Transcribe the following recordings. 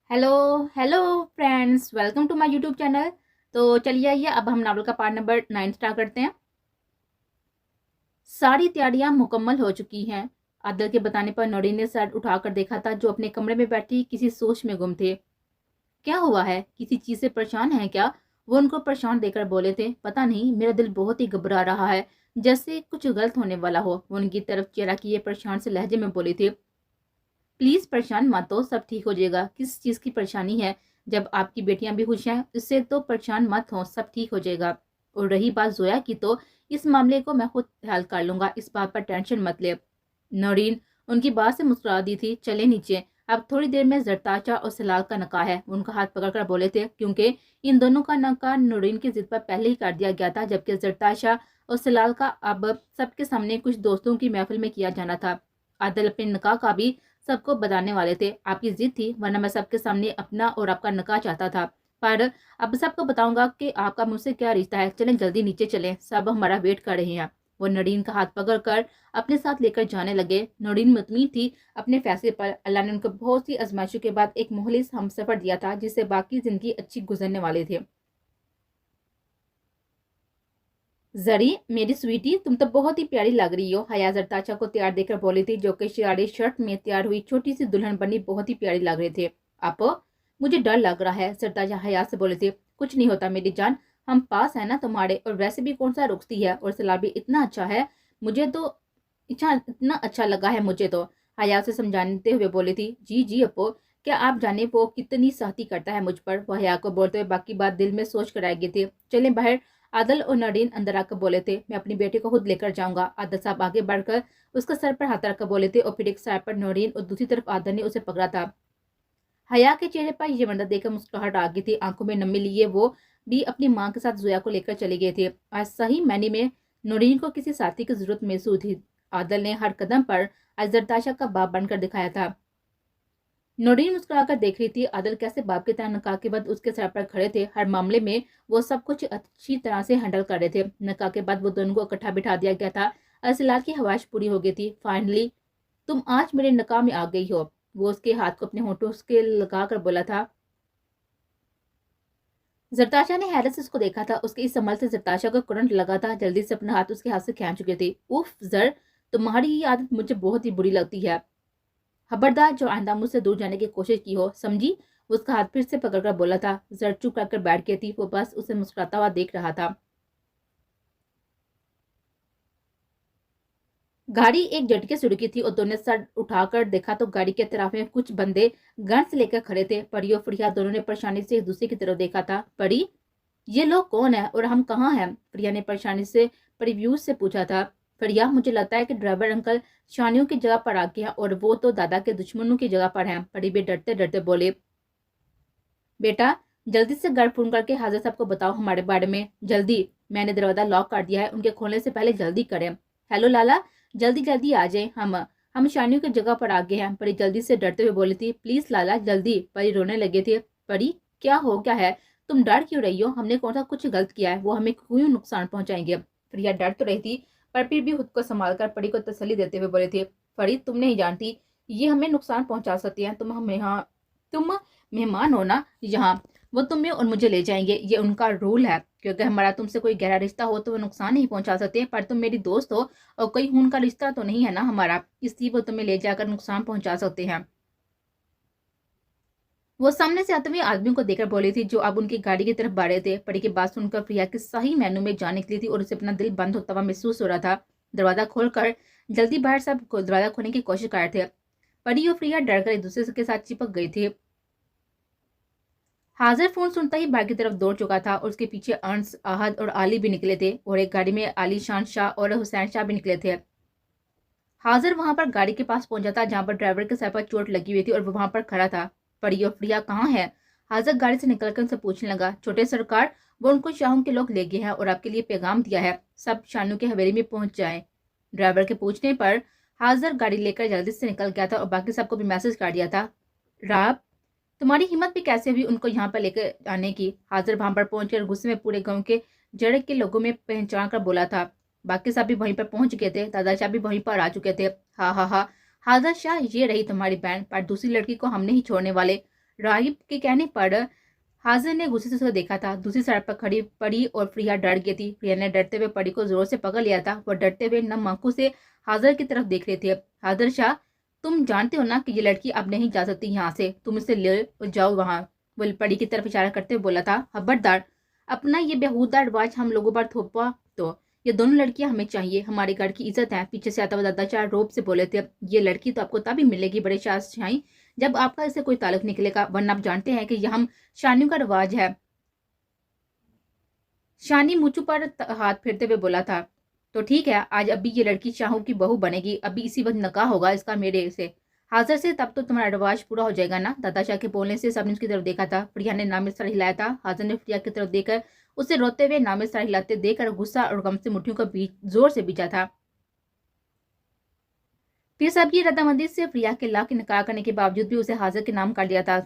Hello hello friends, welcome to my YouTube channel. तो चलिए आइए अब हम नावल का पार्ट नंबर 9 स्टार्ट करते हैं। सारी तैयारियां मुकम्मल हो चुकी हैं। आदल के बताने पर नौरीन ने सर उठाकर देखा था, जो अपने कमरे में बैठी किसी सोच में गुम थे। क्या हुआ है, किसी चीज से परेशान है क्या? वो उनको परेशान देकर बोले थे। पता नहीं, मेरा दिल बहुत ही घबरा रहा है, जैसे कुछ गलत होने वाला हो। वो उनकी तरफ चेहरा किए परेशान से लहजे में बोली थी, प्लीज परेशान मत हो, सब ठीक हो जाएगा। किस चीज की परेशानी है? जब आपकी बेटियां भी खुश हैं, इससे तो परेशान मत हो, सब ठीक हो जाएगा। और रही बात जोया की, तो इस मामले को मैं खुद हल कर लूंगा, इस बात पर टेंशन मत ले। नौरीन उनकी बात से मुस्कुरा दी थी। चले नीचे, अब थोड़ी देर में जरताशा और सलाल का निकाह है। उनका हाथ पकड़कर बोले थे, क्योंकि इन दोनों का निकाह नौरीन की जिद पर पहले ही कर दिया गया था, जबकि जरताशा और सलाल का अब सबके सामने कुछ दोस्तों की महफिल में किया जाना था। आदल अपने निकाह का भी सबको बताने वाले थे। आपकी जिद थी, वरना मैं सबके सामने अपना और आपका निकाह चाहता था, पर अब सबको बताऊंगा कि आपका मुझसे क्या रिश्ता है। चलें जल्दी नीचे चलें, सब हमारा वेट कर रहे हैं। वो नौरीन का हाथ पकड़कर अपने साथ लेकर जाने लगे। नौरीन मुतमिन थी अपने फैसले पर। अल्लाह ने उनको बहुत सी आजमाइशों के बाद एक मुखलिस हमसफर दिया था, जिससे बाकी जिंदगी अच्छी गुजरने वाले थे। जरी मेरी स्वीटी, तुम तो बहुत ही प्यारी लग रही हो। हया जरताशा को तैयार देखकर बोली थी, जो कि शरारे शर्ट में तैयार हुई छोटी सी दुल्हन बनी बहुत ही प्यारी लग रहे थे। आप, मुझे डर लग रहा है, जरताशा हया से बोले थे। कुछ नहीं होता मेरी जान, हम पास है ना तुम्हारे, और वैसे भी कौन सा रुखती है, और सलाह भी इतना अच्छा है। मुझे तो इतना अच्छा लगा है मुझे तो। हया से समझाते हुए बोली थी, जी जी अपो, क्या आप जाने वो कितनी सख्ती करता है मुझ पर। वह हया को बोलते हुए बाकी बात दिल में सोच कर आए थे। चले बाहर। आदल और नरीन अंदर आकर बोले थे, मैं अपनी बेटी को खुद लेकर जाऊंगा। आदल साहब आगे बढ़कर उसका सर पर हाथ रखकर बोले थे, और फिर एक सर पर नरीन और दूसरी तरफ आदल ने उसे पकड़ा था। हया के चेहरे पर ये मंजर देखकर मुस्कुराहट आ गई थी। आंखों में नमी लिए वो भी अपनी माँ के साथ जोया को लेकर चले गए थे। आज सही मैंने में नरीन को किसी साथी की जरूरत महसूस थी। आदल ने हर कदम पर अजरताशा का बाप बनकर दिखाया था। नौरीन मुस्कुराकर देख रही थी, आदल कैसे बाप की तरह निकाह के बाद उसके सर पर खड़े थे। हर मामले में वो सब कुछ अच्छी तरह से हैंडल कर रहे थे। निकाह के बाद वो दोनों को इकट्ठा बिठा दिया गया था। असलाल की हवाश पूरी हो गई थी। फाइनली तुम आज मेरे निकाह में आ गई हो। वो उसके हाथ को अपने होठों के लगा कर बोला था। जरताशा ने हैरत से उसको देखा था। उसके इस अमल से जरताशा को करंट लगा था। जल्दी से अपना हाथ उसके हाथ से खींच चुके थे। उफ जर, तुम्हारी ये आदत मुझे बहुत ही बुरी लगती है। खबरदार, जो आइंदा मुझसे दूर जाने की कोशिश की हो, समझी? उसका हाथ फिर से पकड़कर बोला था। जर चुप कर बैठ गई थी। वो बस उसे मुस्कुराता हुआ देख रहा था। गाड़ी एक झटके से रुकी थी और दोनों सर उठाकर देखा तो गाड़ी के तरफ में कुछ बंदे गन से लेकर खड़े थे। परी और प्रिया दोनों ने परेशानी से एक दूसरे की तरफ देखा था। परी, ये लोग कौन है और हम कहाँ हैं? प्रिया ने परेशानी से परिव्यूज से पूछा था। प्रिया, मुझे लगता है कि ड्राइवर अंकल शानियों की जगह पर आ गए हैं, और वो तो दादा के दुश्मनों की जगह पर हैं। परी भी डरते डरते बोले, बेटा जल्दी से घर फोन करके हाजिर साहब को बताओ हमारे बारे में, जल्दी। मैंने दरवाजा लॉक कर दिया है, उनके खोलने से पहले जल्दी करें। हेलो लाला, जल्दी जल्दी आ जाए, हम शानियों की जगह पर आ गए हैं। परी जल्दी से डरते हुए बोली थी, प्लीज लाला जल्दी। परी रोने लगे थे। परी, क्या हो क्या है? तुम डर क्यों रही हो? हमने कौन सा कुछ गलत किया है? वो हमें क्यों नुकसान पहुंचाएंगे? प्रिया डर तो रही थी, पर फिर भी खुद को संभाल कर परी को तसल्ली देते हुए बोले थे, परी तुम नहीं जानती, ये हमें नुकसान पहुंचा सकती है। तुम मेहमान हो ना यहाँ, वो तुम्हें और मुझे ले जाएंगे, ये उनका रूल है। क्योंकि हमारा तुमसे कोई गहरा रिश्ता हो तो वो नुकसान नहीं पहुंचा सकते, पर तुम मेरी दोस्त हो और कोई खून का रिश्ता तो नहीं है ना हमारा, इसलिए वो तुम्हें ले जाकर नुकसान पहुंचा सकते हैं। वो सामने से आते हुए आदमी को देखकर बोली थी, जो अब उनकी गाड़ी की तरफ बढ़ रहे थे। परी की बात सुनकर प्रिया के सही मेनू में जाने के लिए थी, और उसे अपना दिल बंद होता हुआ महसूस हो रहा था। दरवाजा खोलकर जल्दी बाहर सब दरवाजा खोलने की कोशिश कर रहे थे। परी और प्रिया डर कर एक दूसरे के साथ चिपक गई थी। हाजिर फोन सुनता ही बाइक की तरफ दौड़ चुका था, और उसके पीछे अंस, आहद और आली भी निकले थे, और एक गाड़ी में आली शान शाह और हुसैन शाह भी निकले थे। हाजिर वहां पर गाड़ी के पास पहुंचा था, जहां पर ड्राइवर के सर पर चोट लगी हुई थी, और वो वहां पर खड़ा था। परी और प्रिया कहाँ है? हाजिर गाड़ी से निकलकर उनसे पूछने लगा, छोटे सरकार, वो उनको शाहों के लोग ले गए हैं और आपके लिए पैगाम दिया है, सब शानू के हवेली में पहुंच जाए। ड्राइवर के पूछने पर हाजिर गाड़ी लेकर जल्दी से निकल गया था, और बाकी सबको भी मैसेज कर दिया था। राब, तुम्हारी हिम्मत भी कैसे हुई उनको यहाँ पर लेकर आने की? हाजिर वहां पर पहुंचकर गुस्से में पूरे गांव के जड़ के लोगों में पहचान कर बोला था। बाकी सब भी वहीं पर पहुंच गए थे। दादा शाह भी वहीं पर आ चुके थे। हा हा हा, हाजिर शाह, ये रही तुम्हारी बहन, पर दूसरी लड़की को हम नहीं छोड़ने वाले। राहिब के कहने पर हाजिर ने गुस्से से उसे देखा था। दूसरी सड़क पर खड़ी परी और प्रिया डर गई थी। प्रिया ने डरते हुए परी को जोर से पकड़ लिया था। वह डरते हुए नम आंखों से हाजिर की तरफ देख रहे थे। हाजिर शाह, तुम जानते हो ना कि ये लड़की अब नहीं जा सकती यहाँ से, तुम इसे ले जाओ वहाँ। वो परी की तरफ इशारा करते हुए बोला था, खबरदार अपना ये बेहुदा रिवाज हम लोगों पर थोपा तो ये दोनों लड़कियां हमें चाहिए, हमारे घर की इज्जत है। पीछे से आता हुआ दादाचार रोब से बोले थे, ये लड़की तो आपको तभी मिलेगी बड़े शाही जब आपका इससे कोई ताल्लुक निकलेगा, वरना आप जानते हैं कि यह हम शानियों का रिवाज है। शानी मूछू पर हाथ फेरते हुए बोला था, तो ठीक है, आज अभी ये लड़की शाहू की बहू बनेगी, अभी इसी वक्त नकाह होगा इसका मेरे से हाजिर से, तब तो तुम्हारा रिवाज पूरा हो जाएगा ना। दादाशाह के बोलने से सबने उसकी तरफ देखा था। प्रिया ने नामित सर हिलाया था। हाजिर ने प्रिया की तरफ देखकर उसे रोते हुए नामित सर हिलाते देखकर गुस्सा और गम से मुट्ठियों का बीच जोर से बीचा था। फिर सबकी रद्दामंदी से प्रिया के लाख इनकार करने के बावजूद भी उसे हाजिर के नाम कर लिया था।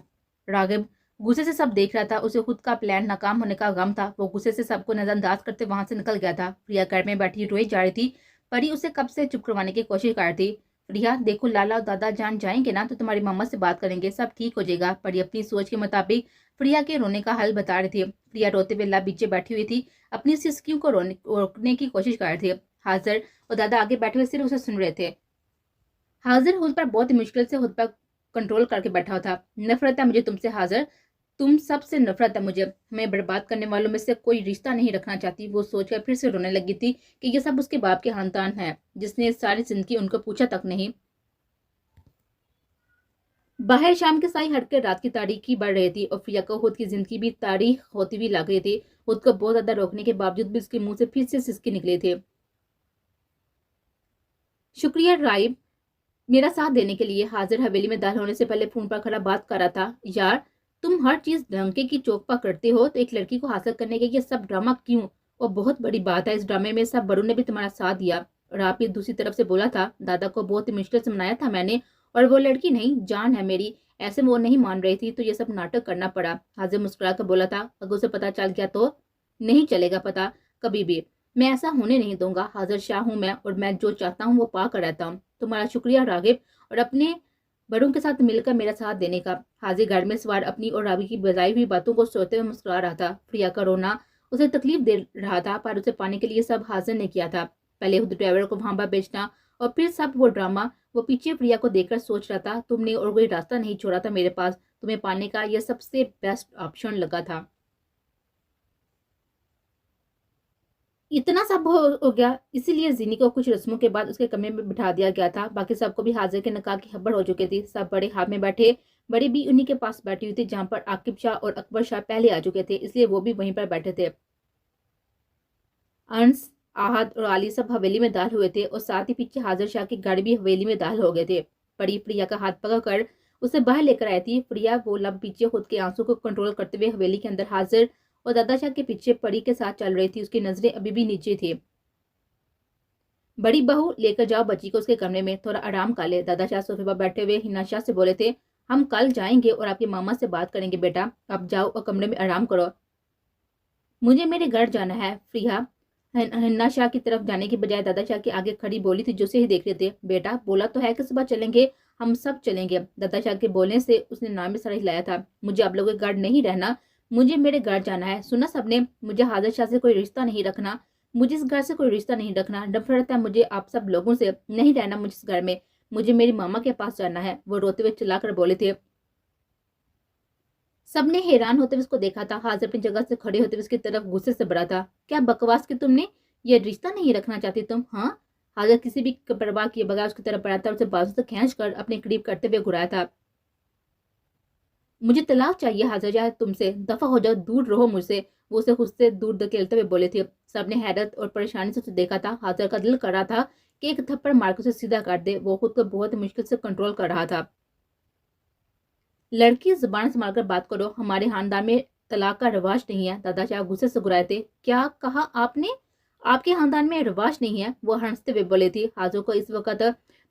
रागिब गुस्से से सब देख रहा था। उसे खुद का प्लान नाकाम होने का गम था। वो गुस्से से सबको नजरअंदाज करते वहां से निकल गया था। प्रिया घर में बैठी रोई जा रही थी। परी उसे कब से चुप करवाने की कोशिश कर रही थी। प्रिया देखो, लाला और दादा जान जाएंगे ना तो तुम्हारी मम्मा से बात करेंगे, सब ठीक हो जाएगा। परी अपनी सोच के मुताबिक प्रिया के रोने का हल बता रही थी। प्रिया रोते हुए ला बीचे बैठी हुई थी, अपनी सिसकियों को रोकने की कोशिश कर रही थी। हाजिर और दादा आगे बैठे हुए सिर्फ उसे सुन रहे थे। हाजिर खुद पर बहुत ही मुश्किल से खुद पर कंट्रोल करके बैठा था। नफरत है मुझे तुमसे हाजिर, तुम सबसे नफरत है मुझे। हमें बर्बाद करने वालों में से कोई रिश्ता नहीं रखना चाहती। वो सोचकर फिर से रोने लगी थी कि ये सब उसके बाप के खानदान है, जिसने सारी जिंदगी उनको पूछा तक नहीं। बाहर शाम के साई हटकर रात की तारीखी बढ़ रही थी और प्रिया को खुद की जिंदगी भी तारीख होती हुई लग रही थी। खुद को बहुत ज्यादा रोकने के बावजूद भी उसके मुंह से फिर से सिसके निकले थे। शुक्रिया राइब, मेरा साथ देने के लिए। हाजिर हवेली में दाखिल होने से पहले फोन पर खड़ा बात कर रहा था, यार तुम हर चीज डंके की चौक पर करते हो, तो एक लड़की को हासिल करने के ये सब ड्रामा क्यों? और बहुत बड़ी बात है, इस ड्रामे में सब बड़ों ने भी तुम्हारा साथ दिया। और आप ही दूसरी तरफ से बोला था, दादा को बहुत ही मुश्किल से मनाया था मैंने, और वो लड़की नहीं जान है मेरी। ऐसे में वो नहीं मान रही थी तो ये सब नाटक करना पड़ा। हाजिर मुस्कुरा कर बोला था, अगर उसे पता चल गया तो? नहीं चलेगा पता कभी भी, मैं ऐसा होने नहीं दूंगा। हाजिर शाह हूँ मैं, और मैं जो चाहता हूँ वो पा कर रहता हूँ। तुम्हारा शुक्रिया रागिब, और अपने बड़ों के साथ मिलकर मेरा साथ देने का। हाजिर गाड़ी में सवार अपनी और रावी की बजाई हुई बातों को सोचते हुए मुस्कुरा रहा था। प्रिया का रोना उसे तकलीफ दे रहा था, पर उसे पाने के लिए सब हाजिर ने किया था। पहले खुद ड्राइवर को वहां पर बेचना, और फिर सब वो ड्रामा। वो पीछे प्रिया को देखकर सोच रहा था, तुमने और कोई रास्ता नहीं छोड़ा था मेरे पास, तुम्हें पाने का यह सबसे बेस्ट ऑप्शन लगा था। इतना सब हो गया, इसीलिए जीनी को कुछ रस्मों के बाद उसके कमरे में बिठा दिया गया था। बाकी सबको भी हाजिर के निकाह की खबर हो चुकी थी। सब बड़े हाथ में बैठे, बड़ी भी उन्हीं के पास बैठी हुई थी, जहां पर आकिब शाह और अकबर शाह पहले आ चुके थे, इसलिए वो भी वहीं पर बैठे थे। अंस, आहद और आली सब हवेली में दाखिल हुए थे, और साथ ही पीछे हाजिर शाह की गाड़ी भी हवेली में दाखिल हो गए थे। बड़ी प्रिया का हाथ पकड़ कर उसे बाहर लेकर आई थी। प्रिया वो लब पीछे खुद के आंसू को कंट्रोल करते हुए हवेली के अंदर हाजिर और दादाशाह के पीछे परी के साथ चल रही थी। उसकी नजरें अभी भी नीचे थी। बड़ी बहू, लेकर जाओ बच्ची को उसके कमरे में, थोड़ा आराम कर ले। दादाशाह सोफे पर बैठे हुए हिना शाह से बोले थे, हम कल जाएंगे और आपकी मामा से बात करेंगे बेटा, अब जाओ और कमरे में आराम करो। मुझे मेरे घर जाना है। प्रिया हिन्ना शाह की तरफ जाने की बजाय दादाशाह के आगे खड़ी बोली थी, जो से ही देख रहे थे। बेटा बोला तो है कि सुबह चलेंगे, हम सब चलेंगे। दादाशाह के बोलने से उसने नाम में सर हिलाया था। मुझे आप लोगों के घर नहीं रहना, मुझे मेरे घर जाना है। सुना सबने, मुझे हाजिर शाह से कोई रिश्ता नहीं रखना, मुझे इस घर से कोई रिश्ता नहीं रखना। नफरत है मुझे आप सब लोगों से, नहीं रहना मुझे इस घर में, मुझे मेरी मामा के पास जाना है। वो रोते हुए चिल्लाकर बोले थे। सबने हैरान होते हुए उसको देखा था। हाजिर अपनी जगह से खड़े होते हुए उसकी तरफ गुस्से से भरा था, क्या बकवास की तुमने, ये रिश्ता नहीं रखना चाहती तुम? हाँ। हाजिर किसी भी परवाह किए बगैर उसकी तरफ बढ़ा था और उसे बाजू से खींच कर अपने करीब करते हुए घुराया था। मुझे तलाक चाहिए हाजिर जाए तुमसे, दफा हो जाओ, दूर रहो मुझसे। वो उसे खुद से दूर धकेलते हुए बोले थे। सबने हैरत और परेशानी से उसे देखा था। हाजिर का दिल कर रहा था कि एक थप्पड़ मारकर उसे सीधा काट दे। वो खुद को बहुत मुश्किल से कंट्रोल कर रहा था। लड़की जुबान संभाल कर बात करो, हमारे खानदान में तलाक का रिवाज नहीं है। दादाशाह गुस्से से गुराए थे। क्या कहा आपने? आपके खानदान में रिवाज नहीं है? वो हंसते हुए बोले थी। हाजो को इस वक्त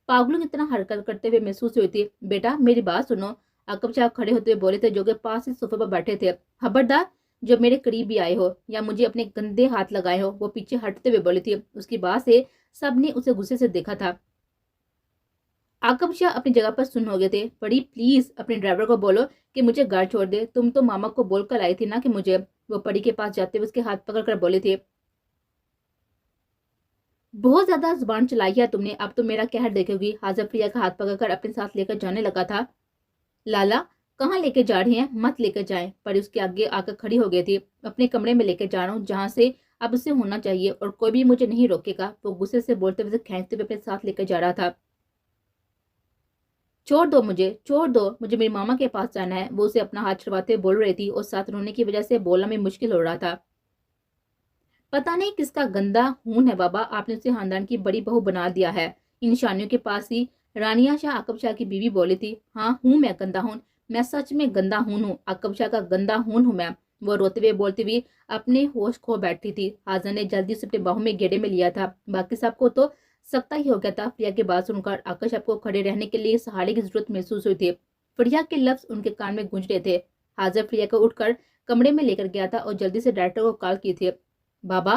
पागलों की तरह हरकत करते हुए महसूस हुई थी। बेटा मेरी बात सुनो। अकब शाह खड़े होते हुए बोले थे, जो के पास ही सोफे पर बैठे थे। खबरदार जब मेरे करीब भी आए हो या मुझे अपने गंदे हाथ लगाए हो। वो पीछे हटते हुए बोले थे। उसकी बात से सबने उसे गुस्से से देखा था। आकब शाह अपनी जगह पर सुन्न हो गए थे। बड़ी प्लीज अपने ड्राइवर को बोलो कि मुझे घर छोड़ दे, तुम तो मामा को बोल कर आई थी ना कि मुझे। वो परी के पास जाते हुए उसके हाथ पकड़ कर बोले थे, बहुत ज्यादा जुबान चलाई है तुमने, अब तो मेरा कहर देखोगी। हाजिर प्रिया का हाथ पकड़कर अपने साथ लेकर जाने लगा था। लाला, कहाँ लेके जा रही हैं? मत लेकर जाएं। परी उसके आगे आकर खड़ी हो गई थी। अपने कमरे में लेकर जा रहा हूँ, जहाँ से अब उसे होना चाहिए, और कोई भी मुझे नहीं रोकेगा। वो गुस्से से बोलते हुए खींचते हुए अपने साथ लेकर जा रहा था। छोड़ दो मुझे, छोड़ दो, मुझे मेरी मामा के पास जाना है। वो उसे अपना हाथ छुड़वाते हुए बोल रही थी और साथ रोने की वजह से बोलना में मुश्किल हो रहा था। पता नहीं किसका गंदा खून है बाबा, आपने उसे खानदान की बड़ी बहू बना दिया है। इन निशानियों के पास ही रानिया शाह आकब शाह की बीवी बोली थी, हाँ हूँ मैं गंदा हूँ, मैं सच में गंदा हूँ, आकब शाह का गंदा हूँ मैं। वो रोते हुए बोलती हुई अपने होश खो बैठती थी। हाजन ने जल्दी से अपने बाहों में गेड़े में लिया था। बाकी सबको तो सकता ही हो गया था। प्रिया की बात सुनकर आकाश आपको खड़े रहने के लिए सहारे की जरूरत महसूस हुई थी। प्रिया के लफ्ज उनके कान में गूंज रहे थे। हाजिर प्रिया को उठकर कमरे में लेकर गया था और जल्दी से डायरेक्टर को कॉल की थी। बाबा,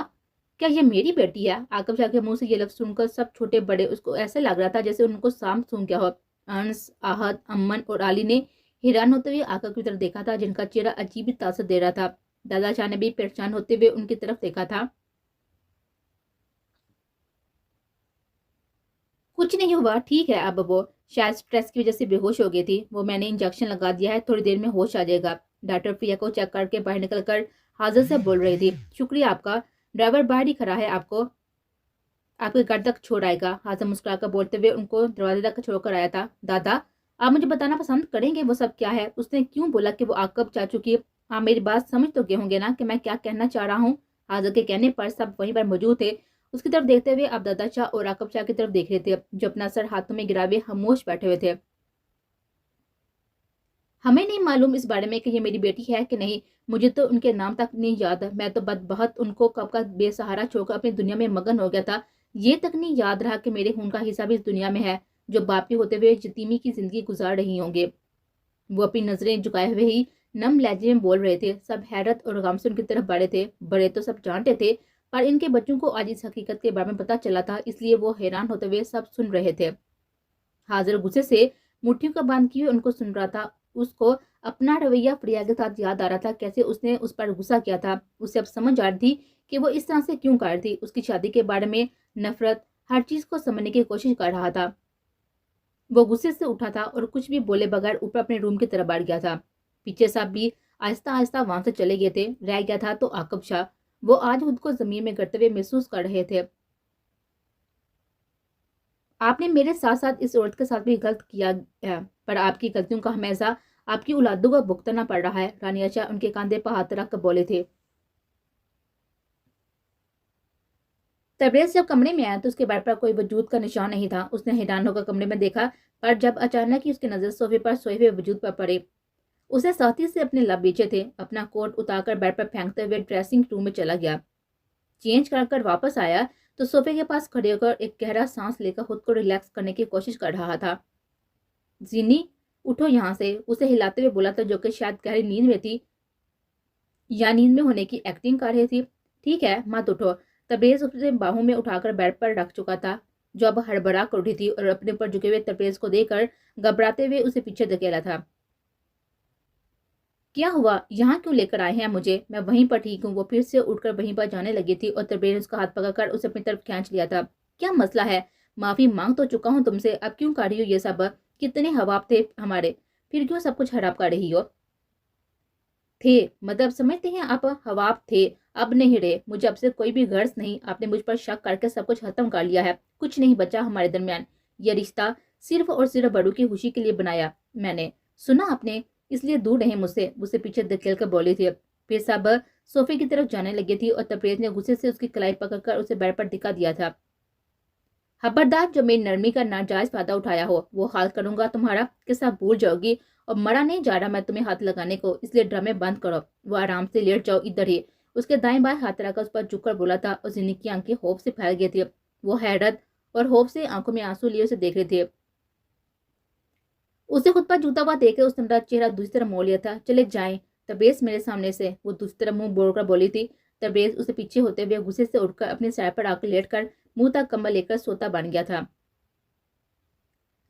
क्या ये मेरी बेटी है? आकब शाह के मुंह से ये लफ्ज सुनकर सब छोटे बड़े उसको ऐसा लग रहा था जैसे उनको सांप सूंघ गया हो। अंस, आहत, अम्मन और आली ने हैरान होते हुए आकब की तरफ देखा था, जिनका चेहरा अजीब ही तासर दे रहा था। दादा शाह ने भी परेशान होते हुए उनकी तरफ देखा था। कुछ नहीं हुआ, ठीक है। अब वो शायद स्ट्रेस की वजह से बेहोश हो गई थी। वो मैंने इंजेक्शन लगा दिया है, थोड़ी देर में होश आ जाएगा। डॉक्टर प्रिया को चेक करके बाहर निकल कर हाजिर से बोल रही थी, शुक्रिया आपका, ड्राइवर बाहर ही खड़ा है, आपको आपके घर तक छोड़ आएगा। हाजिर मुस्कुराकर बोलते हुए उनको दरवाजे तक छोड़कर आया था। दादा, आप मुझे बताना पसंद करेंगे वो सब क्या है? उसने क्यों बोला कि वो आकब चाचू की? आप मेरी बात समझ तो गए होंगे ना कि मैं क्या कहना चाह रहा हूँ? हाजिर के कहने पर सब वहीं पर मौजूद थे। उसकी तरफ देखते हुए आप दादा शाह और आकब शाह की तरफ देख रहे थे, जो अपना सर हाथों में गिरावे खामोश बैठे हुए थे। हमें नहीं मालूम इस बारे में कि ये मेरी बेटी है कि नहीं। मुझे तो उनके नाम तक नहीं याद। मैं तो बदबख्त उनको कब का बेसहारा छोड़कर अपनी दुनिया में मगन हो गया था। ये तक नहीं याद रहा कि मेरे खून का हिस्सा भी इस दुनिया में है, जो बाप के होते हुए यतीमी की जिंदगी गुजार रही होंगे। वो अपनी नजरें झुकाए हुए ही नम लहजे में बोल रहे थे। सब हैरत और गम से उनकी तरफ बढ़े थे। बड़े तो सब जानते थे, पर इनके बच्चों को आज इस हकीकत के बारे में पता चला था, इसलिए वो हैरान होते हुए सब सुन रहे थे। हाजिर गुस्से से मुट्ठियों का बांध किए उनको सुन रहा था। उसको अपना रवैया प्रिया के साथ याद आ रहा था, कैसे उसने उस पर गुस्सा किया था। उसे अब समझ आ रही थी कि वो इस तरह से क्यों कर रही थी। उसकी शादी के बारे में नफरत, हर चीज को समझने की कोशिश कर रहा था। वो गुस्से से उठा था और कुछ भी बोले बगैर ऊपर अपने रूम की तरफ बढ़ गया था। पीछे साहब भी आहिस्ता आहिस्ता वहां से चले गए थे। रह गया था तो आकब शाह। वो आज खुद को जमीन में गिरते हुए महसूस कर रहे थे। आपने मेरे साथ साथ इस औरत के साथ भी गलत किया है, पर आपकी गलतियों का हमेशा आपकी औलादों को भुगतना पड़ रहा है। रानिया शाह उनके कंधे पर हाथ रख कर बोले थे। तबरेज जब कमरे में आया तो उसके बेड पर कोई वजूद का निशान नहीं था। उसने हैरान होकर कमरे में देखा, पर जब अचानक ही उसकी नजर सोफे पर सोए हुए वजूद पर पड़ी। उसे साथी से अपने लब बीचे थे। अपना कोट उतारकर बेड पर फेंकते हुए ड्रेसिंग रूम में चला गया। चेंज कर वापस आया तो सोफे के पास खड़े होकर एक गहरा सांस लेकर खुद को रिलैक्स करने की कोशिश कर रहा था। जीनी, उठो यहाँ से, उसे हिलाते हुए बोला था, जो कि शायद गहरी नींद में थी या नींद में होने की एक्टिंग कर रही थी। ठीक है, मत उठो। तबरेज उसे बाहों में उठाकर बेड पर रख चुका था, जो अब हड़बड़ा कर उठी थी और अपने ऊपर झुके हुए तबरेज को देखकर घबराते हुए उसे पीछे धकेला था। क्या हुआ? यहाँ क्यों लेकर आए हैं मुझे? मैं वहीं पर ठीक हूँ। वो फिर से उठकर वहीं पर जाने लगी थी और तबरेज ने उसका हाथ पकड़कर उसे अपनी तरफ खींच लिया था। क्या मसला है? माफी मांग तो चुका हूँ तुमसे, अब क्यों कर रही हो ये सब? कितने हवाब थे हमारे, फिर क्यों सब कुछ खराब कर रही हो? थे, मतलब समझते हैं आप, हवाब थे, अब नहीं रहे। मुझे अब से कोई भी गर्ज नहीं। आपने मुझ पर शक करके सब कुछ खत्म कर लिया है। कुछ नहीं बचा हमारे दरमियान। यह रिश्ता सिर्फ और सिर्फ बड़ों की खुशी के लिए बनाया मैंने, सुना आपने, इसलिए दूर रहे मुझसे। उसे पीछे धकेल कर बोली थी। फिर सब सोफे की तरफ जाने लगी थी और तबरेज ने गुस्से से उसकी कलाई पकड़कर उसे बेड पर टिका दिया था। खबरदार, जो मेरी नरमी का नाजायज फायदा उठाया हो, वो हाल करूंगा तुम्हारा कि सब भूल जाओगी। और मरा नहीं जा रहा मैं तुम्हें हाथ लगाने को, इसलिए ड्रामे बंद करो। वो आराम से लेट जाओ इधर ही। उसके दाएं बाएं हाथ रखकर उस पर झुककर बोला था और जिन्नी की आंखें खौफ से फैल गई थी। वो हैरत और खौफ से आंखों में आंसू लिए उसे देख रहे थे। उसे खुद पर जूता हुआ देखकर उसने अपना चेहरा दूसरी तरफ मोड़ लिया था। चले जाएं तबरेज मेरे सामने से, वो दूसरी तरफ मुंह बोड़कर बोली थी। तबरेज उसे पीछे होते हुए गुस्से से उठकर अपने सर पर आकर लेटकर मुंह तक कंबल लेकर सोता बन गया था।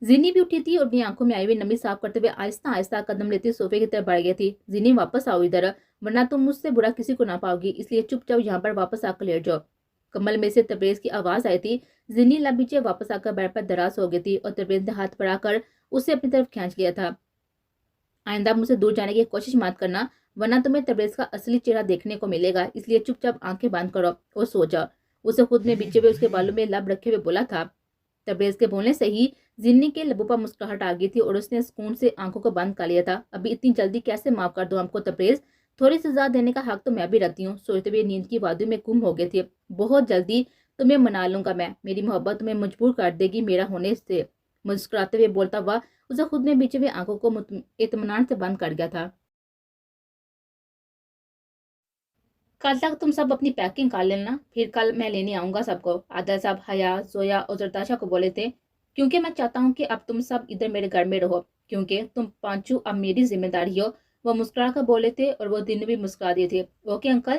जिन्नी भी उठी थी और अपनी आंखों में आई हुई नमी साफ करते हुए आहिस्ता आहिस्ता कदम लेती सोफे की तरफ बढ़ गई थी। जिन्नी वापस आओ इधर, वरना तुम मुझसे बुरा किसी को ना पाओगी, इसलिए चुपचाप यहाँ पर वापस आकर लेट जाओ। कमल में से तबरेज की आवाज आई थी। जिन्नी लबीचे वापस आकर बेड पर दराज हो गई थी और तबरेज ने हाथ बढ़ाकर उसे अपनी तरफ खींच लिया था। आइंदा मुझसे दूर जाने की कोशिश मत करना, वरना तुम्हें तबरेज का असली चेहरा देखने को मिलेगा, इसलिए चुपचाप आंखें बंद करो और सो जाओ। उसे खुद में बीचे हुए उसके बालों में लब रखे हुए बोला था। तबरेज के बोलने से ही जिन्नी के लबों पर मुस्कुराहट आ गई थी और उसने सुकून से आंखों को बंद कर लिया था। अभी इतनी जल्दी कैसे माफ कर दूं हमको तबरेज, थोड़ी सजा देने का हक तो मैं भी रखती हूँ। सोचते हुए नींद की वादी में गुम हो गए थे। बहुत जल्दी तुम्हें मना लूंगा मैं, मेरी मोहब्बत तुम्हें मजबूर कर देगी मेरा होने से। मुस्कुराते हुए बोलता हुआ उसे खुद में बीचे हुए आंखों को इत्मीनान से बंद कर गया था। कल तक तुम सब अपनी पैकिंग कर लेना, फिर कल मैं लेने आऊंगा सबको। आदिल साहब हया, जोया और जरताशा को बोले थे, क्योंकि मैं चाहता हूँ कि अब तुम सब इधर मेरे घर में रहो, क्योंकि तुम पांचू अब मेरी जिम्मेदारी हो। वो मुस्कुरा कर बोले थे और वो दिन भी मुस्कुरा दिए थे। ओके अंकल,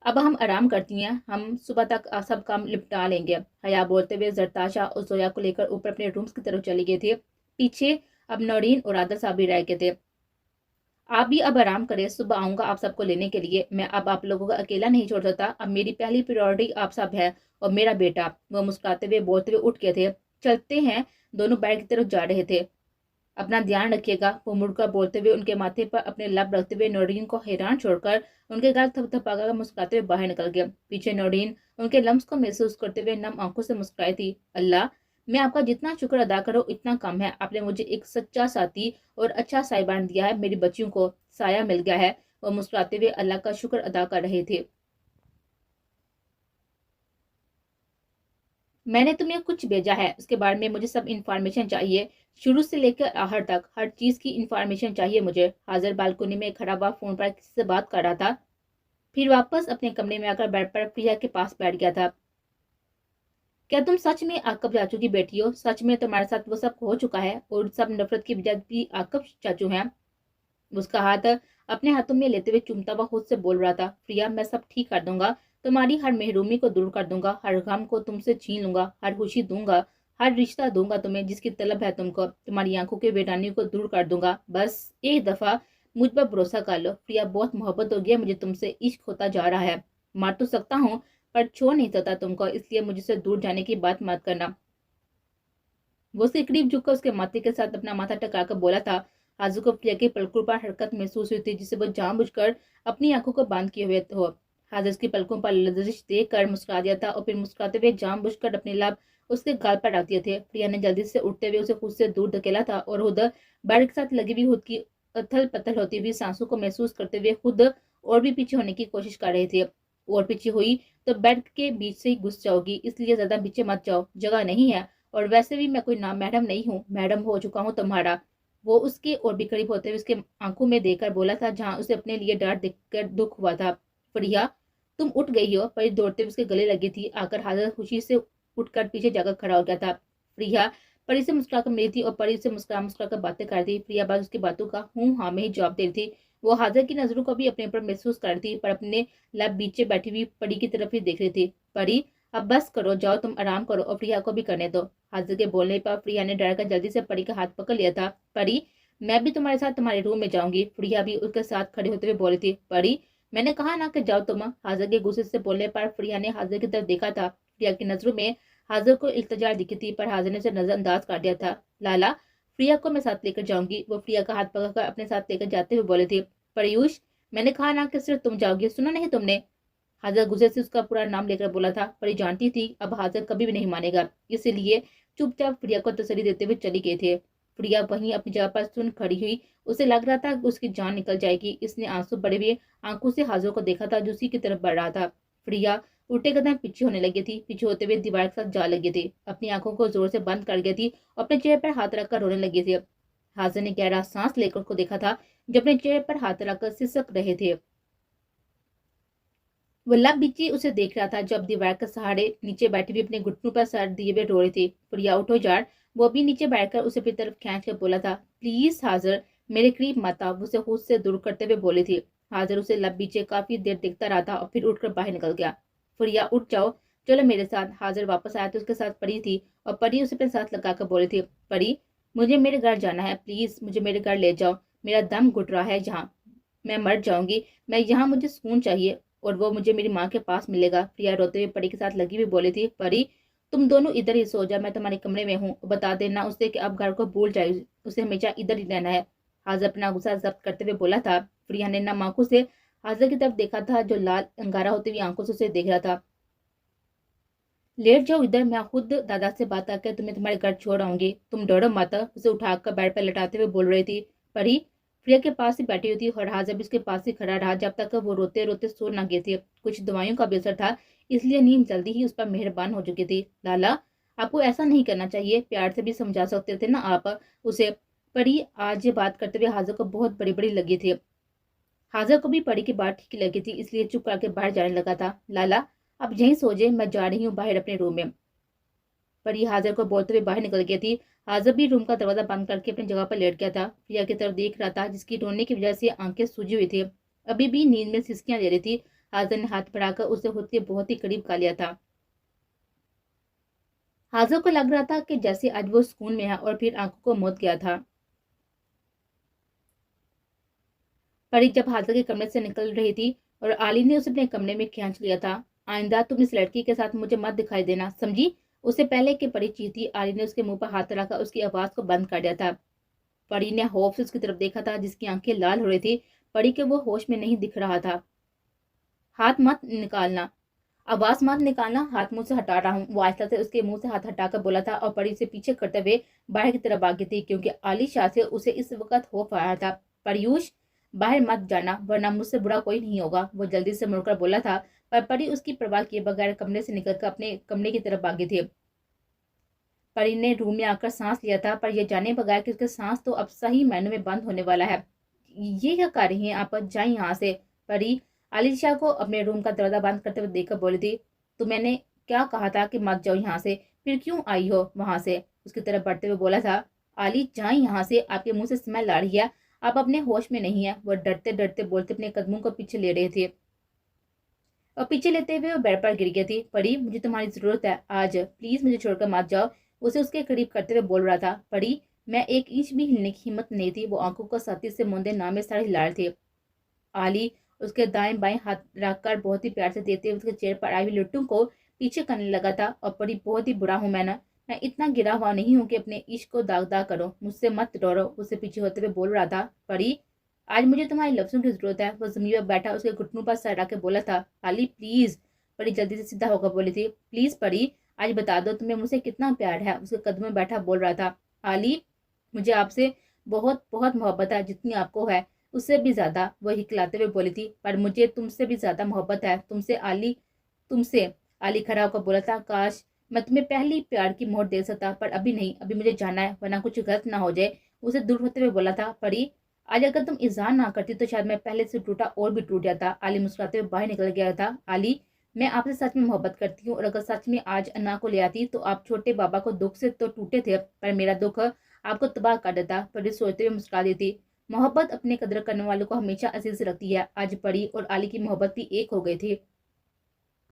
अब हम आराम करती हैं, हम सुबह तक सब काम निपटा लेंगे। हया बोलते हुए जरताशा और जोया को लेकर ऊपर अपने रूम्स की तरफ चली गए थे। पीछे अब नौरीन और आदिल साहब भी रह गए थे। आप भी अब आराम करें, सुबह आऊंगा आप सबको लेने के लिए। मैं अब आप लोगों को अकेला नहीं छोड़ सकता, अब मेरी पहली प्रायोरिटी आप सब है और मेरा बेटा। वो मुस्कुराते हुए बोलते हुए उठ गए थे। चलते हैं। दोनों बेड की तरफ जा रहे थे। अपना ध्यान रखिएगा, वो मुड़कर बोलते हुए उनके माथे पर अपने लब रखते हुए नौरीन को हैरान छोड़कर उनके गाल थपथपाकर मुस्कुराते हुए बाहर निकल गया। पीछे नौरीन उनके लम्स को महसूस करते हुए नम आंखों से मुस्कुराई थी। अल्लाह, मैं आपका जितना शुक्र अदा करूं इतना कम है। आपने मुझे एक सच्चा साथी और अच्छा साहिबान दिया है, मेरी बच्चियों को साया मिल गया है। वो मुस्कुराते हुए अल्लाह का शुक्र अदा कर रहे थे। मैंने तुम्हें कुछ भेजा है, उसके बारे में मुझे सब इन्फॉर्मेशन चाहिए, शुरू से लेकर आखिर तक हर चीज की इन्फॉर्मेशन चाहिए मुझे। हाजिर बालकोनी में खड़ा हुआ फोन पर किसी से बात कर रहा था, फिर वापस अपने कमरे में आकर बेड पर प्रिया के पास बैठ गया था। क्या तुम सच में आकब चाचू की बेटी हो? सच में तुम्हारे साथ वो सब हो चुका है और सब नफरत की वजह भी आकब चाचू हैं? उसका हाथ अपने हाथों में लेते हुए चुमता हुआ खुद से बोल रहा था, प्रिया मैं सब ठीक कर दूंगा, तुम्हारी हर महरूमी को दूर कर दूंगा, हर गम को तुमसे छीन लूंगा, हर खुशी दूंगा, हर रिश्ता दूंगा तुम्हें जिसकी तलब है तुमको, तुम्हारी आंखों के वीरानी को दूर कर दूंगा। बस एक दफा मुझ पर भरोसा कर लो प्रिया, बहुत मोहब्बत हो गया मुझे तुमसे, इश्क होता जा रहा है। मार तो सकता हूँ पर छोड़ नहीं सकता तुमको, इसलिए मुझसे दूर जाने की बात मत करना। वो उसके करीब झुककर उसके माथे के साथ अपना माथा टकराकर बोला था। आजू को प्रिया के पलकों पर हरकत महसूस हुई थी, जिसे वो जानबूझकर अपनी आंखों को बंद किए हुए हो। हाजिर की पलकों पर लर्जिश देख कर मुस्कुरा दिया था और फिर मुस्कुराते हुए जानबूझकर अपने लब उसके गाल पर रख दिए थे। प्रिया ने जल्दी से उठते हुए उसे खुद से दूर धकेला था और खुद बेड के साथ लगी हुई खुद की अथल पथल होती हुई सांसों को महसूस करते हुए खुद और भी पीछे होने की कोशिश कर रहे थे। और पीछे हुई तो बेड के बीच से ही घुस जाओगी, इसलिए ज्यादा पीछे मत जाओ, जगह नहीं है, और वैसे भी मैं कोई नाम मैडम नहीं हूँ, मैडम हो चुका हूँ तुम्हारा। वो उसके और भी करीब होते हुए उसके आंखों में देखकर बोला था, जहां उसे अपने लिए डर देखकर दुख हुआ था। प्रिया तुम उठ गई हो? परी दौड़ते हुए उसके गले लगी थी। आकर हाजिर खुशी से उठकर पीछे जाकर खड़ा हो गया था। प्रिया परी से मुस्कुराकर मिली थी और परी से मुस्कुरा मुस्कुराकर बातें कर रही। प्रिया बस उसकी बातों का हूँ हाँ में ही जवाब दे रही थी। वो हाजिर की नजरों को भी अपने ऊपर महसूस कर रही थी, पर अपने लब बीचे बैठी हुई परी की तरफ ही देख रही थी। परी अब बस करो, जाओ तुम आराम करो और प्रिया को भी करने दो। हाजिर के बोलने पर प्रिया ने डर कर जल्दी से परी का हाथ पकड़ लिया था। परी मैं भी तुम्हारे साथ तुम्हारे रूम में जाऊंगी। प्रिया भी उसके साथ खड़े होते हुए बोली थी। परी मैंने कहा ना कि जाओ तुम। हाजिर के गुस्से से बोलने पर प्रिया ने हाजिर की तरफ देखा था। प्रिया की नजरों में हाजिर को इल्तजा दिखी थी, पर हाजिर ने उसे नजरअंदाज कर दिया था। लाला प्रिया को मैं साथ लेकर जाऊंगी। वो प्रिया का हाथ पकड़कर अपने साथ लेकर जाते हुए बोले थे। परीयूष मैंने कहा ना कि सिर्फ तुम जाओगी, सुना नहीं तुमने? हाजिर गुस्से से उसका पूरा नाम लेकर बोला था। पर ये जानती थी अब हाजिर कभी भी नहीं मानेगा, इसीलिए चुपचाप प्रिया को तसल्ली देते हुए चली गए थे। प्रिया वहीं अपनी जगह पर सुन खड़ी हुई। उसे लग रहा था कि उसकी जान निकल जाएगी। इसने आंसू बड़े हुए आंखों से हाजिर को देखा था जो उसी की तरफ बढ़ रहा था। प्रिया उल्टे कदम पीछे होने लगी थी, पीछे होते हुए दीवार के साथ जा लगी थी, अपनी आंखों को जोर से बंद कर गई थी और अपने चेहरे पर हाथ रखकर रोने लगी थी। हाजिर ने गहरा सांस लेकर उसको देखा था, जो अपने चेहरे पर हाथ रखकर सिसक रहे थे। वल्लभ बिच्ची उसे देख रहा था, जब दीवार के सहारे नीचे बैठी हुई अपने घुटनों पर सर दिए हुए रो रही थी। प्रिया उठो यार। वो भी नीचे बैठकर उसे अपनी तरफ खींच कर बोला था। प्लीज हाजिर मेरे करीब मत आओ, उसे खुद से दूर करते हुए बोली थी। हाजिर उसे लब बीचे काफी देर देखता रहा था और फिर उठकर बाहर निकल गया। प्रिया उठ जाओ, चलो मेरे साथ। हाजिर वापस आया तो उसके साथ परी थी और परी उसे अपने साथ लगाकर बोली थी। परी मुझे मेरे घर जाना है, प्लीज़ मुझे मेरे घर ले जाओ, मेरा दम घुट रहा है यहाँ, मैं मर जाऊंगी, मैं यहाँ, मुझे सुकून चाहिए और वो मुझे मेरी माँ के पास मिलेगा। प्रिया रोते हुए परी के साथ लगी हुई बोली थी, परी तुम दोनों इधर ही सो जा, मैं तुम्हारे कमरे में हूँ, बता देना उसे कि अब घर को भूल जाए, उसे हमेशा इधर ही रहना है। हाजिर अपना गुस्सा जब्त करते हुए बोला था। प्रिया ने नम आंखों से हाजिर की तरफ देखा था, जो लाल अंगारा होती हुई आंखों से उसे देख रहा था। लेट जाओ इधर, मैं खुद दादा से बात करके तुम्हें तुम्हारे घर छोड़ आऊंगी, तुम डरो मत, उसे उठाकर बेड पर लटाते हुए बोल रही थी। परी प्रिया के पास ही बैठी हुई थी और हाजिर भी उसके पास ही खड़ा रहा जब तक वो रोते रोते सो ना गई थी। कुछ दवाइयों का भी असर था, इसलिए नींद जल्दी ही उस पर मेहरबान हो चुकी थी। लाला आपको ऐसा नहीं करना चाहिए, प्यार से भी समझा सकते थे ना आप उसे। परी आज ये बात करते हुए हाजिर को बहुत बड़ी बड़ी लगी थी। हाजिर को भी परी की बात ठीक लगी थी, इसलिए चुप करके बाहर जाने लगा था। लाला अब यहीं सो जाए, मैं जा रही हूँ बाहर अपने रूम में। परी हाजिर को बोलते हुए बाहर निकल गई थी। हाजिर भी रूम का दरवाजा बंद करके अपनी जगह पर लेट गया था। प्रिया की तरफ देख रहा था, जिसकी रोने की वजह से आंखें सूजी हुई थी, अभी भी नींद में सिसकियां ले रही थी। हाजिर ने हाथ बढ़ाकर उसे खुद के बहुत ही करीब कर लिया था। हाजिर को लग रहा था कि जैसे आज वो सुकून में है और फिर आंखों को मौत गया था। परी जब हाजिर के कमरे से निकल रही थी और आली ने उसे अपने कमरे में खींच लिया था। आइंदा तुम इस लड़की के साथ मुझे मत दिखाई देना, समझी। उससे पहले कि परी चीखती, आली ने उसके मुंह पर हाथ रखकर उसकी आवाज को बंद कर दिया था। परी ने खौफ से उसकी तरफ देखा था, जिसकी आंखें लाल हो रही थी। परी के वो होश में नहीं दिख रहा था। हाथ मत निकालना, आवाज मत निकालना, हाथ मुंह से हटा रहा हूँ, वो आहिस्ता से उसके मुंह से हाथ हटाकर बोला था और परी से पीछे करते हुए बाहर की तरफ भागी थी, क्योंकि आली शाह से उसे इस वक्त खौफ आ रहा था। परीयूष बाहर मत जाना, वरना मुझसे बुरा कोई नहीं होगा, वो जल्दी से मुड़कर बोला था। पर परी उसकी परवाह किए बगैर कमरे से निकलकर अपने कमरे की तरफ भागी थी। परी ने रूम में आकर सांस लिया था, पर यह जाने बगैर कि उसका सांस तो अब सही मायनों में बंद होने वाला है। ये क्या कर रही हैं आप, जाए यहाँ से। परी आलिशा को अपने रूम का दरवाजा बंद करते हुए देखकर बोली थी, तो मैंने क्या कहा था कि मत जाओ यहाँ से, फिर क्यों आई हो वहां से। उसकी तरफ बढ़ते हुए बोला था, आली जाए यहाँ से, आपके मुंह से स्मेल आ रही है, आप अपने होश में नहीं है। वो डरते डरते बोलते अपने कदमों को पीछे ले रहे थे और पीछे लेते हुए वो बेड पर गिर गई थी। परी मुझे तुम्हारी जरूरत है आज, प्लीज मुझे छोड़कर मत जाओ, उसे उसके करीब करते हुए बोल रहा था। परी मैं एक इंच भी हिलने की हिम्मत नहीं थी। वो आंखों को सती से मुंदे नामे सारे हिला रहे थे। आली उसके दाएं बाएं हाथ रखकर बहुत ही प्यार से देते हुए उसके चेहरे पर आई हुई लुट्टों को पीछे करने लगा था। और परी बहुत ही बुरा हूं मैं इतना गिरा हुआ नहीं हूं कि अपने इश्क को दाग दाग करो, मुझसे मत डरो, उसे पीछे होते हुए बोल रहा था। परी आज मुझे तुम्हारे लफ्जों की जरूरत है। वो जमीन पर बैठा उसके घुटनों पर सर रख के बोला था। आली प्लीज, परी जल्दी से सीधा होकर बोली थी। प्लीज परी आज बता दो तुम्हें मुझसे कितना प्यार है, उसके कदम में बैठा बोल रहा था। आली मुझे आपसे बहुत बहुत मोहब्बत है, जितनी आपको है उससे भी ज्यादा, वो हिकलाते हुए बोली थी। पर मुझे तुमसे भी ज्यादा मोहब्बत है, तुमसे आली, तुमसे। आली खड़ा होकर बोला था, काश मैं तुम्हें पहली प्यार की मोहर दे सकता, पर अभी नहीं, अभी मुझे जाना है, वरना कुछ गलत ना हो जाए, उसे दूर होते हुए बोला था। परी आज अगर तुम इजहार ना करती तो शायद मैं पहले से टूटा और भी टूट जाता। आली मुस्कुराते हुए बाहर निकल गया था। आली मैं आपसे सच में मोहब्बत करती हूँ, और अगर सच में आज अन्ना को ले आती तो आप छोटे बाबा को दुख से तो टूटे थे, पर मेरा दुख आपको तबाह कर देता। परी सोचते हुए मुस्कुरा देती। मोहब्बत अपने कदर करने वालों को हमेशा अजीज रखती है। आज परी और आली की मोहब्बत भी एक हो गई थी।